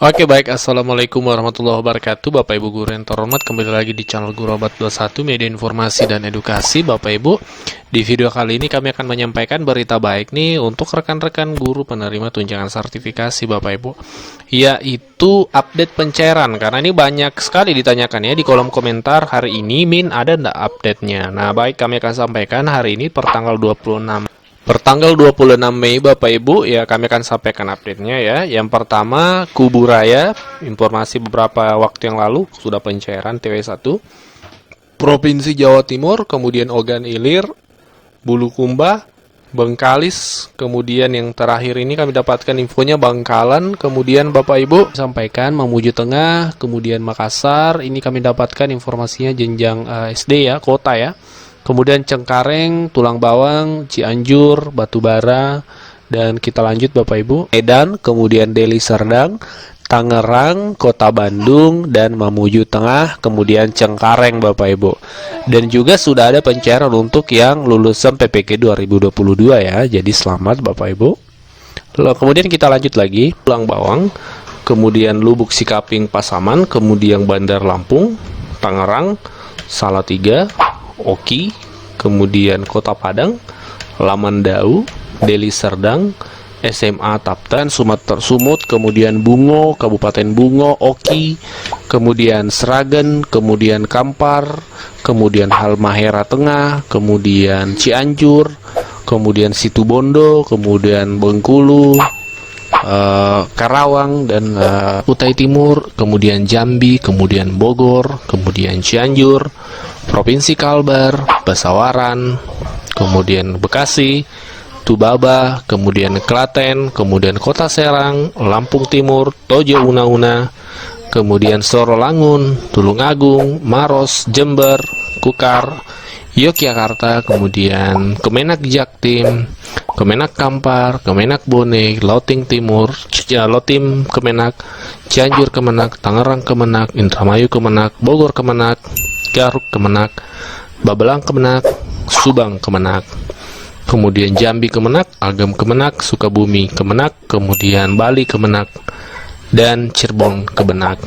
Oke baik, Assalamualaikum warahmatullahi wabarakatuh Bapak Ibu Guru yang terhormat, kembali lagi di channel Guru Abad 21 Media Informasi dan Edukasi. Bapak Ibu, di video kali ini kami akan menyampaikan berita baik nih untuk rekan-rekan guru penerima tunjangan sertifikasi Bapak Ibu, yaitu update pencairan. Karena ini banyak sekali ditanyakan ya di kolom komentar, hari ini Min ada ndak update-nya. Nah baik, kami akan sampaikan hari ini pertanggal 26 Mei Bapak Ibu ya, kami akan sampaikan update-nya ya. Yang pertama, Kuburaya, informasi beberapa waktu yang lalu sudah pencairan TW1. Provinsi Jawa Timur, kemudian Ogan Ilir, Bulukumba, Bengkalis, kemudian yang terakhir ini kami dapatkan infonya Bangkalan, kemudian Bapak Ibu sampaikan Mamuju Tengah, kemudian Makassar, ini kami dapatkan informasinya jenjang SD ya, kota ya. Kemudian Cengkareng, Tulang Bawang, Cianjur, Batubara, dan kita lanjut Bapak Ibu, Medan, kemudian Deli Serdang, Tangerang, Kota Bandung, dan Mamuju Tengah, kemudian Cengkareng Bapak Ibu. Dan juga sudah ada pencairan untuk yang lulusan PPG 2022 ya, jadi selamat Bapak Ibu. Lalu, kemudian kita lanjut lagi, Tulang Bawang, kemudian Lubuk Sikaping Pasaman, kemudian Bandar Lampung, Tangerang, Salatiga, Oki, kemudian Kota Padang, Lamandau, Deli Serdang, SMA Taptan, Sumut, kemudian Bungo, Kabupaten Bungo, Oki, kemudian Sragen, kemudian Kampar, kemudian Halmahera Tengah, kemudian Cianjur, kemudian Situbondo, kemudian Bengkulu, Karawang, dan Kutai Timur, kemudian Jambi, kemudian Bogor, kemudian Cianjur, Provinsi Kalbar, Basawaran, kemudian Bekasi, Tubaba, kemudian Klaten, kemudian Kota Serang, Lampung Timur, Tojo Una-Una, kemudian Sorolangun, Tulungagung, Maros, Jember, Kukar, Yogyakarta, kemudian Kemenak Jaktim, Kemenak Kampar, Kemenak Bone, Lauting Timur, Lotim Kemenak, Cianjur Kemenak, Tangerang Kemenak, Indramayu Kemenak, Bogor Kemenak, Garut Kemenak, Babelang Kemenak, Subang Kemenak, kemudian Jambi Kemenak, Agam Kemenak, Sukabumi Kemenak, kemudian Bali Kemenak, dan Cirebon Kemenak.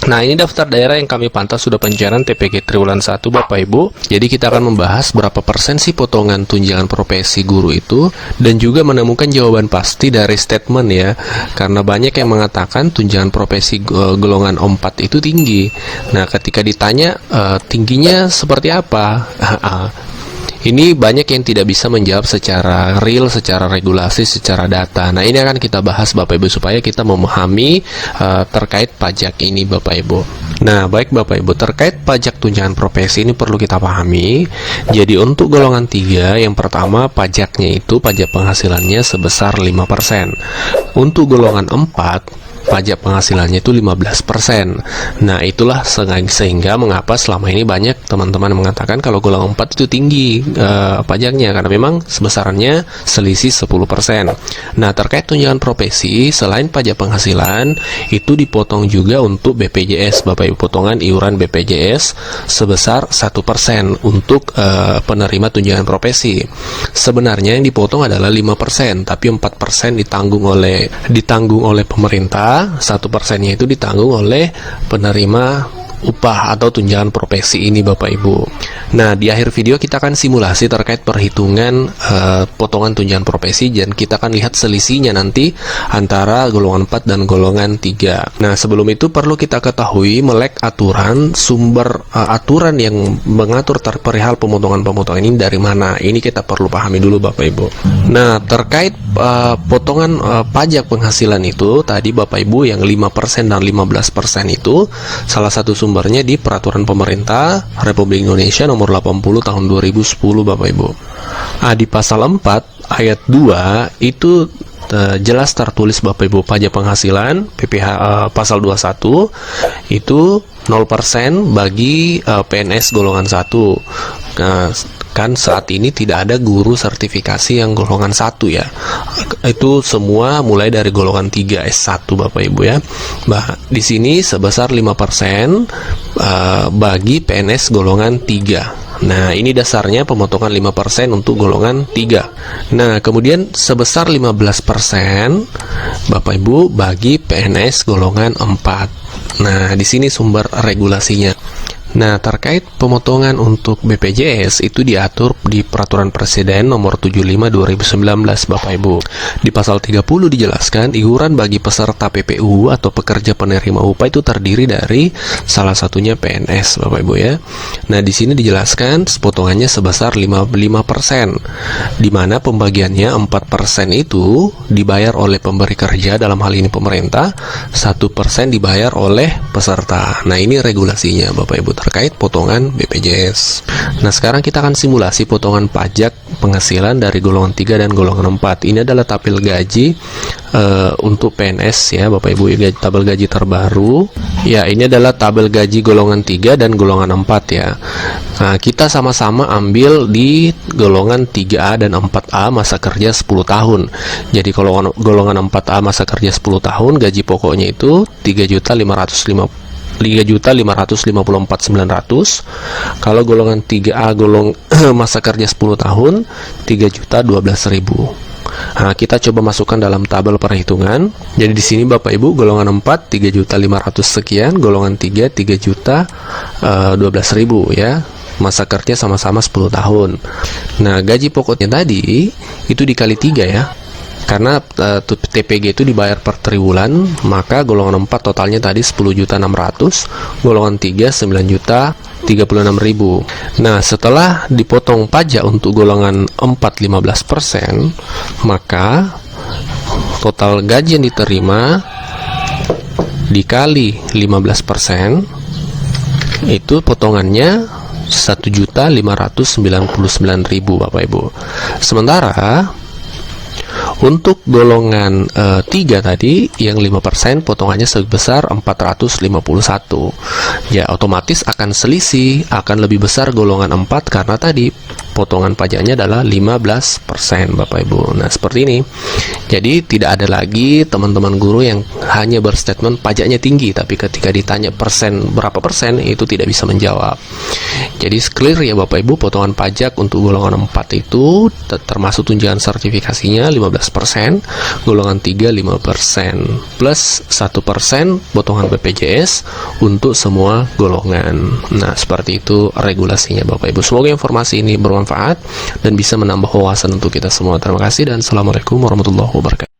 Nah, ini daftar daerah yang kami pantau sudah pencairan TPG triwulan 1 Bapak Ibu. Jadi kita akan membahas berapa persen sih potongan tunjangan profesi guru itu, dan juga menemukan jawaban pasti dari statement ya. Karena banyak yang mengatakan tunjangan profesi golongan 4 itu tinggi. Nah, ketika ditanya tingginya seperti apa? Ini banyak yang tidak bisa menjawab secara real, secara regulasi, secara data. Nah, ini akan kita bahas Bapak Ibu supaya kita memahami terkait pajak ini Bapak Ibu. Nah, baik Bapak Ibu, terkait pajak tunjangan profesi ini perlu kita pahami. Jadi untuk golongan 3, yang pertama pajaknya itu pajak penghasilannya sebesar 5%. Untuk golongan 4, pajak penghasilannya itu 15%. Nah, itulah sehingga mengapa selama ini banyak teman-teman mengatakan kalau golongan 4 itu tinggi pajaknya, karena memang sebesarannya selisih 10%. Nah, terkait tunjangan profesi, selain pajak penghasilan, itu dipotong juga untuk BPJS Bapak Ibu, potongan iuran BPJS sebesar 1% untuk penerima tunjangan profesi. Sebenarnya yang dipotong adalah 5%, tapi 4% ditanggung oleh pemerintah, 1%-nya itu ditanggung oleh penerima upah atau tunjangan profesi ini Bapak Ibu. Nah, di akhir video kita akan simulasi terkait perhitungan potongan tunjangan profesi, dan kita akan lihat selisihnya nanti antara golongan 4 dan golongan 3. Nah, sebelum itu perlu kita ketahui melek aturan, sumber aturan yang mengatur perihal pemotongan-pemotongan ini dari mana. Ini kita perlu pahami dulu Bapak Ibu. Nah, terkait potongan pajak penghasilan itu tadi Bapak Ibu yang 5% dan 15% itu salah satu sumbernya di Peraturan Pemerintah Republik Indonesia Nomor 80 Tahun 2010 Bapak Ibu. Di pasal 4 ayat 2 itu jelas tertulis Bapak Ibu, pajak penghasilan PPh pasal 21 itu 0% bagi PNS golongan 1. Kan saat ini tidak ada guru sertifikasi yang golongan 1 ya. Itu semua mulai dari golongan 3 S1 Bapak Ibu ya. Di sini sebesar 5% bagi PNS golongan 3. Nah, ini dasarnya pemotongan 5% untuk golongan 3. Nah, kemudian sebesar 15% Bapak Ibu bagi PNS golongan 4. Nah, di sini sumber regulasinya. Nah, terkait pemotongan untuk BPJS itu diatur di Peraturan Presiden Nomor 75 2019 Bapak Ibu. Di pasal 30 dijelaskan iuran bagi peserta PPU atau pekerja penerima upah itu terdiri dari salah satunya PNS Bapak Ibu ya. Nah, di sini dijelaskan potongannya sebesar 5%, di mana pembagiannya 4% itu dibayar oleh pemberi kerja, dalam hal ini pemerintah, 1% dibayar oleh peserta. Nah, ini regulasinya Bapak Ibu terkait potongan BPJS. Nah, sekarang kita akan simulasi potongan pajak penghasilan dari golongan 3 dan golongan 4. Ini adalah tabel gaji untuk PNS ya Bapak Ibu, tabel gaji terbaru. Ya, ini adalah tabel gaji golongan 3 dan golongan 4 ya. Nah, kita sama-sama ambil di golongan 3A dan 4A masa kerja 10 tahun. Jadi golongan 4A masa kerja 10 tahun, gaji pokoknya itu 3.554.900. Kalau golongan 3A masa kerja 10 tahun 3.012.000. Nah, kita coba masukkan dalam tabel perhitungan. Jadi di sini Bapak Ibu golongan 4 3.500 sekian, golongan 3 3.012.000 ya. Masa kerja sama-sama 10 tahun. Nah, gaji pokoknya tadi itu dikali 3 ya. Karena TPG itu dibayar per triwulan, maka golongan 4 totalnya tadi 10.600.000, golongan 3 9.036.000. Nah, setelah dipotong pajak untuk golongan 4 15%, maka total gaji yang diterima dikali 15% itu potongannya 1.599.000 Bapak Ibu. Sementara untuk golongan 3 tadi yang 5% potongannya sebesar 451. Ya, otomatis akan selisih, akan lebih besar golongan 4 karena tadi potongan pajaknya adalah 15% Bapak Ibu. Nah, seperti ini. Jadi tidak ada lagi teman-teman guru yang hanya berstatement pajaknya tinggi, tapi ketika ditanya berapa persen itu tidak bisa menjawab. Jadi clear ya Bapak Ibu, potongan pajak untuk golongan 4 itu termasuk tunjangan sertifikasinya 15%, golongan 3 5%, plus 1% potongan BPJS untuk semua golongan. Nah, seperti itu regulasinya Bapak Ibu. Semoga informasi ini bermanfaat dan bisa menambah wawasan untuk kita semua. Terima kasih dan Assalamualaikum warahmatullahi wabarakatuh.